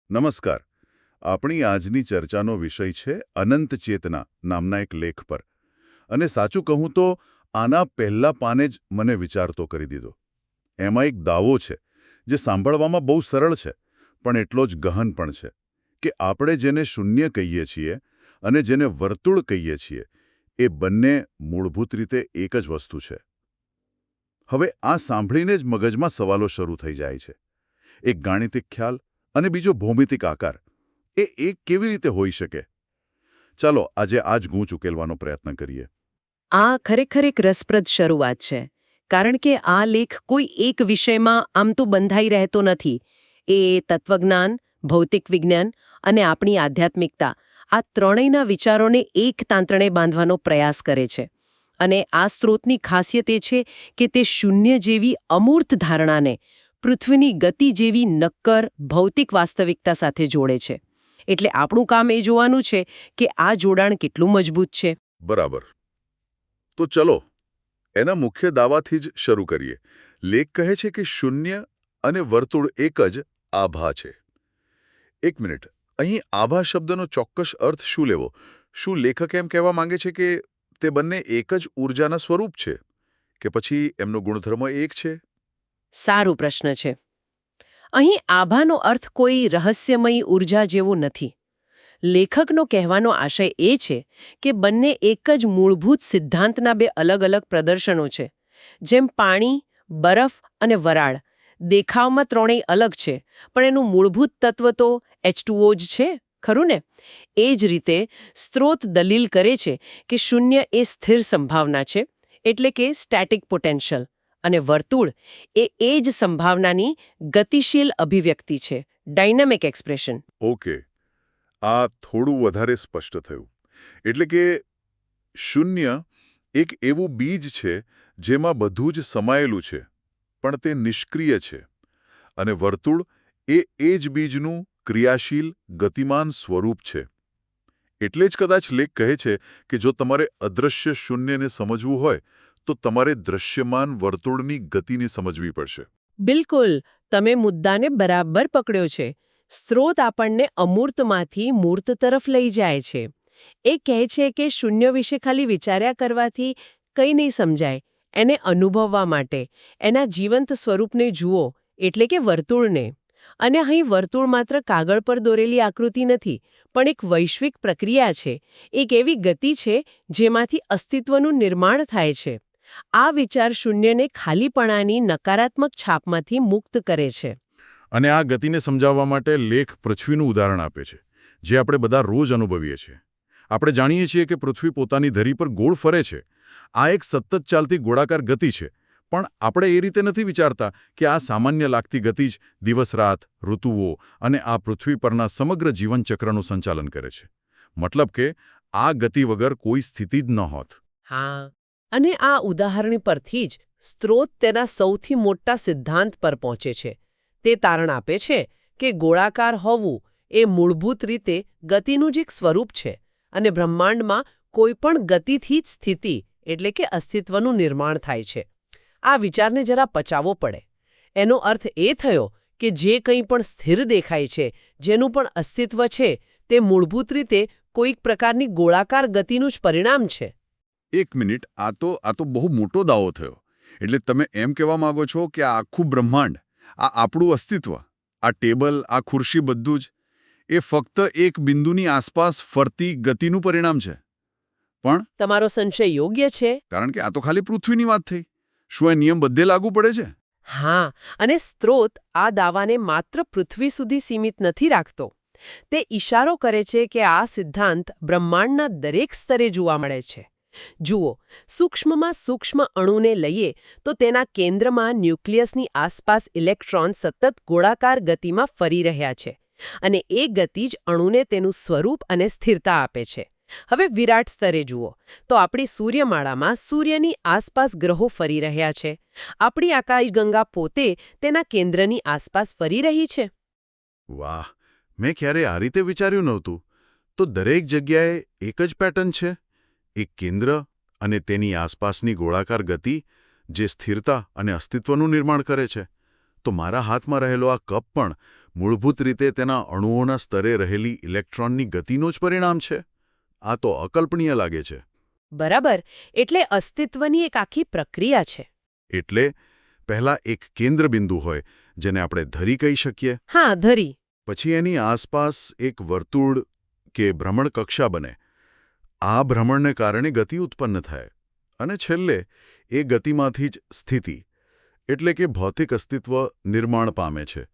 નમસ્કાર. આપણી આજની ચર્ચાનો વિષય છે અનંત ચેતના નામના એક લેખ પર. અને સાચું કહું તો આના પહેલા પાને જ મને વિચારતો કરી દીધો. એમાં એક દાવો છે જે સાંભળવામાં બહુ સરળ છે પણ એટલો જ ગહન પણ છે કે આપણે જેને શૂન્ય કહીએ છીએ અને જેને વર્તુળ કહીએ છીએ એ બંને મૂળભૂત રીતે એક જ વસ્તુ છે. હવે આ સાંભળીને જ મગજમાં સવાલો શરૂ થઈ જાય છે. એક ગાણિતિક ખ્યાલ અને બીજો ભૌમિતિક આકાર એ એક કેવી રીતે હોઈ શકે? ચાલો આજે આ જ ગૂંચ ઉકેલવાનો પ્રયત્ન કરીએ. આ ખરેખર એક રસપ્રદ શરૂઆત છે, કારણ કે આ લેખ કોઈ એક વિષયમાં આમ તો બંધાઈ રહેતો નથી. એ તત્વજ્ઞાન, ભૌતિક વિજ્ઞાન અને આપણી આધ્યાત્મિકતા આ ત્રણેયના વિચારોને એક તાંત્રણે બાંધવાનો પ્રયાસ કરે છે. અને આ સ્ત્રોતની ખાસિયત એ છે કે તે શૂન્ય જેવી અમૂર્ત ધારણાને પૃથ્વીની ગતિ જેવી નક્કર ભૌતિક વાસ્તવિકતા સાથે જોડે છે. એટલે આપણું કામ એ જોવાનું છે કે આ જોડાણ કેટલું મજબૂત છે. બરાબર. તો ચલો એના મુખ્ય દાવાથી જ શરૂ કરીએ. લેખ કહે છે કે શૂન્ય અને વર્તુળ એક જ આભા છે. એક મિનિટ, અહીં આભા શબ્દનો ચોક્કસ અર્થ શું લેવો? શું લેખક એમ કહેવા માંગે છે કે તે બંને એક જ ઊર્જાના સ્વરૂપ છે કે પછી એમનો ગુણધર્મ એક છે? સારું પ્રશ્ન છે. અહીં આભાનો અર્થ કોઈ રહસ્યમયી ઊર્જા જેવો નથી. લેખકનો કહેવાનો આશય એ છે કે બંને એક જ મૂળભૂત સિદ્ધાંતના બે અલગ અલગ પ્રદર્શનો છે. જેમ પાણી, બરફ અને વરાળ દેખાવમાં ત્રણેય અલગ છે, પણ એનું મૂળભૂત તત્વ તો H2O જ છે, ખરું ને? એ જ રીતે સ્ત્રોત દલીલ કરે છે કે શૂન્ય એ સ્થિર સંભાવના છે, એટલે કે સ્ટેટિક પોટેન્શિયલ, અને વર્તુળ એ જ સંભાવનાની ગતિશીલ અભિવ્યક્તિ છે, ડાયનામિક એક્સપ્રેશન. ઓકે, આ થોડું વધારે સ્પષ્ટ થયું. એટલે કે શૂન્ય એક એવું બીજ છે જેમાં બધું જ સમાયેલું છે, પણ તે નિષ્ક્રિય છે. અને વર્તુળ એ જ બીજનું ક્રિયાશીલ, ગતિમાન સ્વરૂપ છે. એટલે જ કદાચ લેખ કહે છે કે જો તમારે અદૃશ્ય શૂન્યને સમજવું હોય તો તમારે દૃશ્યમાન વર્તુળની ગતિને સમજવી પડશે. બિલકુલ, તમે મુદ્દાને બરાબર પકડ્યો છે. સ્ત્રોત આપણને અમૂર્તમાંથી મૂર્ત તરફ લઈ જાય છે. એ કહે છે કે શૂન્ય વિશે ખાલી વિચાર્યા કરવાથી કંઈ નહીં સમજાય. એને અનુભવવા માટે એના જીવંત સ્વરૂપને જુઓ, એટલે કે વર્તુળને. અને અહીં વર્તુળ માત્ર કાગળ પર દોરેલી આકૃતિ નથી, પણ એક વૈશ્વિક પ્રક્રિયા છે, એક એવી ગતિ છે જેમાંથી અસ્તિત્વનું નિર્માણ થાય છે. આ વિચાર શૂન્યને ખાલીપણાની નકારાત્મક છાપમાંથી મુક્ત કરે છે. અને આ ગતિને સમજાવવા માટે લેખ પૃથ્વીનું ઉદાહરણ આપે છે, જે આપણે બધા રોજ અનુભવીએ છીએ. આપણે જાણીએ છીએ કે પૃથ્વી પોતાની ધરી પર ગોળ ફરે છે. આ એક સતત ચાલતી ગોળાકાર ગતિ છે, પણ આપણે એ રીતે નથી વિચારતા કે આ સામાન્ય લાગતી ગતિ જ દિવસ-રાત, ઋતુઓ અને આ પૃથ્વી પરના સમગ્ર જીવનચક્રનું સંચાલન કરે છે. મતલબ કે આ ગતિ વગર કોઈ સ્થિતિ જ ન હોત. હા, અને આ ઉદાહરણ પરથી જ સ્ત્રોત તેના સૌથી મોટા સિદ્ધાંત પર પહોંચે છે. તે તારણ આપે છે કે ગોળાકાર હોવું એ મૂળભૂત રીતે ગતિનું જ એક સ્વરૂપ છે, અને બ્રહ્માંડમાં કોઈ પણ ગતિથી જ સ્થિતિ એટલે કે અસ્તિત્વનું નિર્માણ થાય છે. આ વિચારને જરા પચાવવો પડે. એનો અર્થ એ થયો કે જે કંઈ પણ સ્થિર દેખાય છે, જેનું પણ અસ્તિત્વ છે, તે મૂળભૂત રીતે કોઈક પ્રકારની ગોળાકાર ગતિનું જ પરિણામ છે. એક મિનિટ, આ તો બહુ મોટો દાવો થયો. એટલે તમે એમ કહેવા માંગો છો કે આ આખું બ્રહ્માંડ, આ આપણું અસ્તિત્વ, આ ટેબલ, આ ખુરશી, બધું જ એ ફક્ત એક બિંદુની આસપાસ ફરતી ગતિનું પરિણામ છે? પણ તમારો સંશય યોગ્ય છે. કારણ કે આ તો ખાલી પૃથ્વીની વાત થઈ. શું એ નિયમ બધે લાગુ પડે છે? હા, અને સ્ત્રોત આ દાવાને માત્ર પૃથ્વી સુધી સીમિત નથી રાખતો. તે ઇશારો કરે છે કે આ સિદ્ધાંત બ્રહ્માંડના દરેક સ્તરે જોવા મળે છે. જુઓ, સૂક્ષ્મમાં સૂક્ષ્મ અણુને લઈએ તો તેના કેન્દ્રમાં ન્યુક્લિયસની આસપાસ ઇલેક્ટ્રોન સતત ગોળાકાર ગતિમાં ફરી રહ્યા છે, અને એ ગતિ જ અણુને તેનું સ્વરૂપ અને સ્થિરતા આપે છે. હવે વિરાટ સ્તરે જુઓ તો આપણી સૂર્યમાળામાં સૂર્યની આસપાસ ગ્રહો ફરી રહ્યા છે. આપણી આકાશગંગા પોતે તેના કેન્દ્રની આસપાસ ફરી રહી છે. વાહ, મેં ક્યારેય આ રીતે વિચાર્યું નહોતું. તો દરેક જગ્યાએ એક જ પેટર્ન છે, એક કેન્દ્ર અને તેની આસપાસની ગોળાકાર ગતિ જે સ્થિરતા અને અસ્તિત્વનું નિર્માણ કરે છે. તો મારા હાથમાં રહેલો આ કપ પણ મૂળભૂત રીતે તેના અણુઓના સ્તરે રહેલી ઇલેક્ટ્રોનની ગતિનું જ પરિણામ છે? આ તો અકલ્પનીય લાગે છે. બરાબર. એટલે અસ્તિત્વની એક આખી પ્રક્રિયા છે. એટલે પહેલા એક કેન્દ્રબિંદુ હોય જેને આપણે ધરી કહી શકીએ. હા, ધરી. પછી એની આસપાસ એક વર્તુળ કે ભ્રમણકક્ષા બને. આ ભ્રમણને કારણે ગતિ ઉત્પન્ન થાય. અને છેલ્લે એ ગતિમાંથી જ સ્થિતિ એટલે કે ભૌતિક અસ્તિત્વ નિર્માણ પામે છે.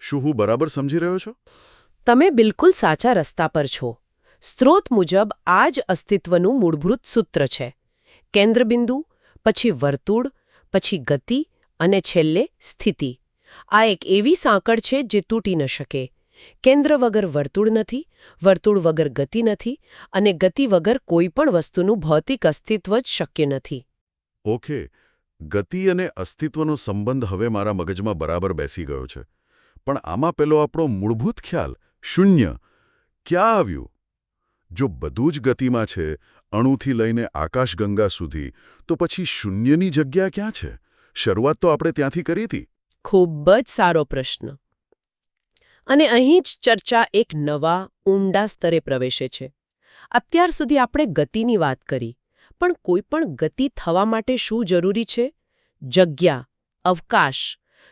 શું હું બરાબર સમજી રહ્યો છું? તમે બિલકુલ સાચા રસ્તા પર છો. સ્ત્રોત મુજબ આ જ અસ્તિત્વનું મૂળભૂત સૂત્ર છે. કેન્દ્રબિંદુ, પછી વર્તુળ, પછી ગતિ અને છેલ્લે સ્થિતિ. આ એક એવી સાંકળ છે જે તૂટી ન શકે. કેન્દ્ર વગર વર્તુળ નથી, વર્તુળ વગર ગતિ નથી, અને ગતિ વગર કોઈ પણ વસ્તુનું ભૌતિક અસ્તિત્વ જ શક્ય નથી. ઓકે, ગતિ અને અસ્તિત્વનો સંબંધ હવે મારા મગજમાં બરાબર બેસી ગયો છે. પણ આમાં પેલો આપણો મૂળભૂત ખ્યાલ શૂન્ય ક્યાં આવ્યું? જો બધું જ ગતિમાં છે, અણુથી લઈને આકાશગંગા સુધી, તો પછી શૂન્યની જગ્યા ક્યાં છે? શરૂઆત તો આપણે ત્યાંથી કરી હતી. ખૂબ જ સારો પ્રશ્ન. અને અહીં જ ચર્ચા એક નવા, ઊંડા સ્તરે પ્રવેશે છે. અત્યાર સુધી આપણે ગતિની વાત કરી, પણ કોઈ પણ ગતિ થવા માટે શું જરૂરી છે? જગ્યા, અવકાશ.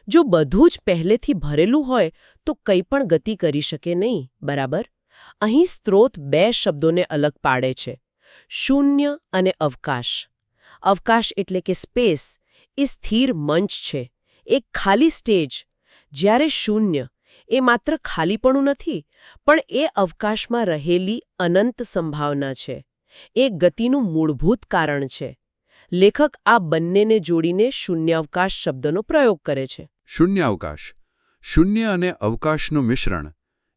જો બધું જ પહેલેથી ભરેલું હોય તો કંઈ પણ ગતિ કરી શકે નહીં, બરાબર? અહીં સ્ત્રોત બે શબ્દોને અલગ પાડે છે: શૂન્ય અને અવકાશ. અવકાશ એટલે કે સ્પેસ એ સ્થિર મંચ છે, એક ખાલી સ્ટેજ. જ્યારે શૂન્ય એ માત્ર ખાલીપણું નથી, પણ એ અવકાશમાં રહેલી અનંત સંભાવના છે. એ ગતિનું મૂળભૂત કારણ છે. લેખક આ બંનેને જોડીને શૂન્યાવકાશ શબ્દનો પ્રયોગ કરે છે. શૂન્યાવકાશ, શૂન્ય અને અવકાશનું મિશ્રણ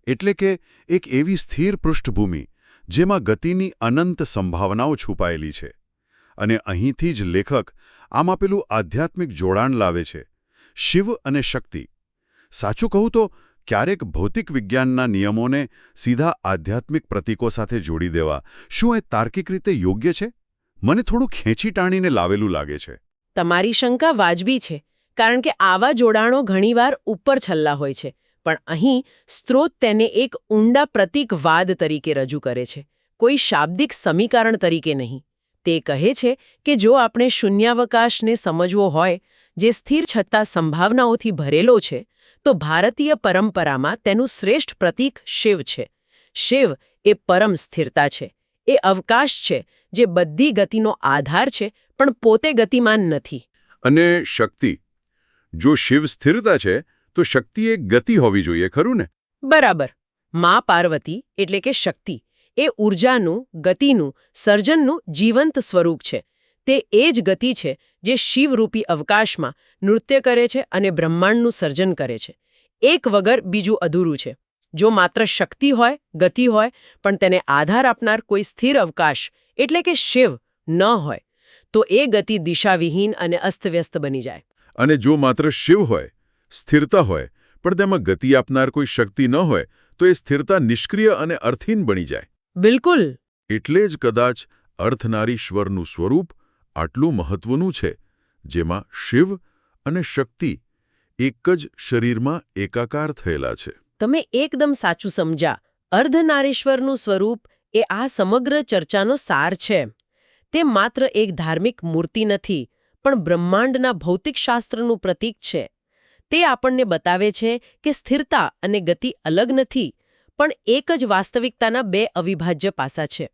એટલે કે એક એવી સ્થિર પૃષ્ઠભૂમિ જેમાં ગતિની અનંત સંભાવનાઓ છુપાયેલી છે. અને અહીંથી જ લેખક આમાં પેલું આધ્યાત્મિક જોડાણ લાવે છે: શિવ અને શક્તિ. સાચું કહું તો ક્યારેક ભૌતિક વિજ્ઞાનના નિયમોને સીધા આધ્યાત્મિક પ્રતીકો સાથે જોડી દેવા, શું એ તાર્કિક રીતે યોગ્ય છે? મને થોડું ખેંચી ટાણીને લાવેલું લાગે છે. તમારી શંકા વાજબી છે, કારણ કે આવા જોડાણો ઘણીવાર ઉપર છલ્લા હોય છે. પણ અહીં સ્ત્રોત તેને એક ઊંડા પ્રતીકવાદ તરીકે રજૂ કરે છે, કોઈ શાબ્દિક સમીકરણ તરીકે નહીં. તે કહે છે કે જો આપણે શૂન્યાવકાશને સમજવો હોય, જે સ્થિર છતાં સંભાવનાઓથી ભરેલો છે, તો ભારતીય પરંપરામાં તેનું શ્રેષ્ઠ પ્રતીક શિવ છે. શિવ એ પરમ સ્થિરતા છે. એ અવકાશ છે જે બધી ગતિનો આધાર છે, પણ પોતે ગતિમાન નથી. અને શક્તિ, જો શિવ સ્થિરતા છે તો શક્તિ એક ગતિ હોવી જોઈએ, ખરું ને? બરાબર. મા પાર્વતી એટલે કે શક્તિ એ ઊર્જાનું, ગતિનું, સર્જનનું જીવંત સ્વરૂપ છે. તે એ જ ગતિ છે જે શિવરૂપી અવકાશમાં નૃત્ય કરે છે અને બ્રહ્માંડનું સર્જન કરે છે. એક વગર બીજું અધૂરું છે. જો માત્ર શક્તિ હોય, ગતિ હોય, પણ તેને આધાર આપનાર કોઈ સ્થિર અવકાશ એટલે કે શિવ ન હોય, તો એ ગતિ દિશાવિહીન અને અસ્તવ્યસ્ત બની જાય. અને જો માત્ર શિવ હોય, સ્થિરતા હોય, પણ તેમાં ગતિ આપનાર કોઈ શક્તિ ન હોય, તો એ સ્થિરતા નિષ્ક્રિય અને અર્થહીન બની જાય. બિલકુલ. એટલે જ કદાચ અર્ધનારીશ્વરનું સ્વરૂપ આટલું મહત્વનું છે, જેમાં શિવ અને શક્તિ એક જ શરીરમાં એકાકાર થયેલા છે. તમે એકદમ સાચું સમજ્યા. અર્ધનારીશ્વરનું સ્વરૂપ એ આ સમગ્ર ચર્ચાનો સાર છે. તે માત્ર એક ધાર્મિક મૂર્તિ નથી, પણ બ્રહ્માંડના ભૌતિકશાસ્ત્રનું પ્રતીક છે. તે આપણને બતાવે છે કે સ્થિરતા અને ગતિ અલગ નથી, પણ એક જ વાસ્તવિકતાના બે અવિભાજ્ય પાસા છે.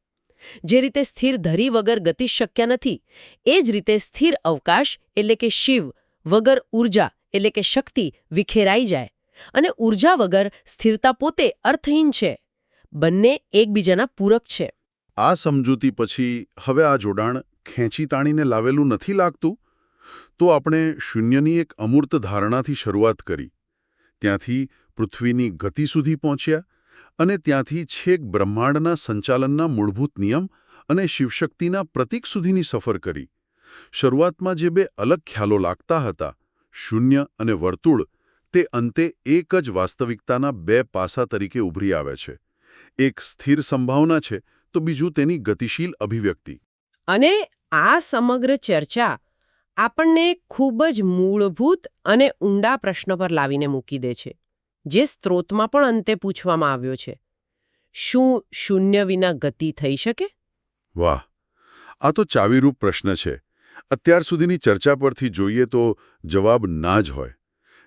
જે રીતે સ્થિર ધરી વગર ગતિ શક્ય નથી, એ જ રીતે સ્થિર અવકાશ એટલે કે શિવ વગર ઊર્જા એટલે કે શક્તિ વિખેરાઈ જાય. અને ઊર્જા વગર સ્થિરતા પોતે અર્થહીન છે. બંને એકબીજાના પૂરક છે. આ સમજૂતી પછી હવે આ જોડાણ ખેંચી તાણીને લાવેલું નથી લાગતું? તો આપણે શૂન્યની એક અમૂર્ત ધારણાથી શરૂઆત કરી, ત્યાંથી પૃથ્વીની ગતિ સુધી પહોંચ્યા, અને ત્યાંથી છેક બ્રહ્માંડના સંચાલનના મૂળભૂત નિયમ અને શિવશક્તિના પ્રતીક સુધીની સફર કરી. શરૂઆતમાં જે બે અલગ ખ્યાલો લાગતા હતા, શૂન્ય અને વર્તુળ, તે અંતે એક જ વાસ્તવિકતાના બે પાસા તરીકે ઉભરી આવે છે. એક સ્થિર સંભાવના છે, તો બીજું તેની ગતિશીલ અભિવ્યક્તિ. અને આ સમગ્ર ચર્ચા આપણને ખૂબ જ મૂળભૂત અને ઊંડા પ્રશ્ન પર લાવીને મૂકી દે છે. જે સ્ત્રોતમાં પણ અંતે પૂછવામાં આવ્યો છે. શું શૂન્ય વિના ગતિ થઈ શકે? વાહ, આ તો ચાવીરૂપ પ્રશ્ન છે. અત્યાર સુધીની ચર્ચા પરથી જોઈએ તો જવાબ ના જ હોય.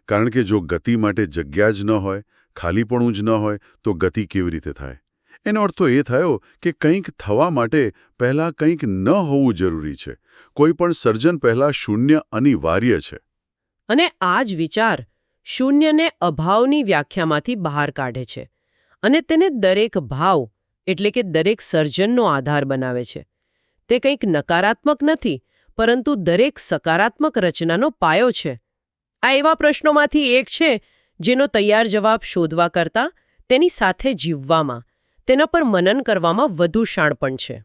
કારણ કે જો ગતિ માટે જગ્યા જ ન હોય, ખાલીપણું જ ન હોય, તો ગતિ કેવી રીતે થાય? એનો અર્થ તો એ થયો કે કંઈક થવા માટે પહેલાં કંઈક ન હોવું જરૂરી છે. કોઈ પણ સર્જન પહેલાં શૂન્ય અનિવાર્ય છે. અને આ જ વિચાર શૂન્યને અભાવની વ્યાખ્યામાંથી બહાર કાઢે છે અને તેને દરેક ભાવ એટલે કે દરેક સર્જનનો આધાર બનાવે છે. તે કંઈક નકારાત્મક નથી, પરંતુ દરેક સકારાત્મક રચનાનો પાયો છે. આ એવા પ્રશ્નોમાંથી એક છે જેનો તૈયાર જવાબ શોધવા કરતાં તેની સાથે જીવવામાં, તેના પર મનન કરવામાં વધુ શાણપણ છે.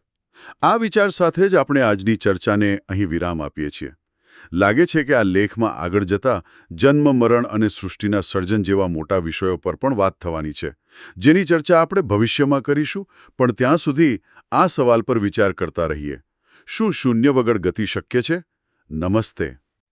આ વિચાર સાથે જ આપણે આજની ચર્ચાને અહીં વિરામ આપીએ છીએ. લાગે છે કે આ લેખમાં આગળ જતા જન્મ, મરણ અને સૃષ્ટિના સર્જન જેવા મોટા વિષયો પર પણ વાત થવાની છે, જેની ચર્ચા આપણે ભવિષ્યમાં કરીશું. પણ ત્યાં સુધી આ સવાલ પર વિચાર કરતા રહીએ: શું શૂન્ય વગર ગતિ શક્ય છે? નમસ્તે.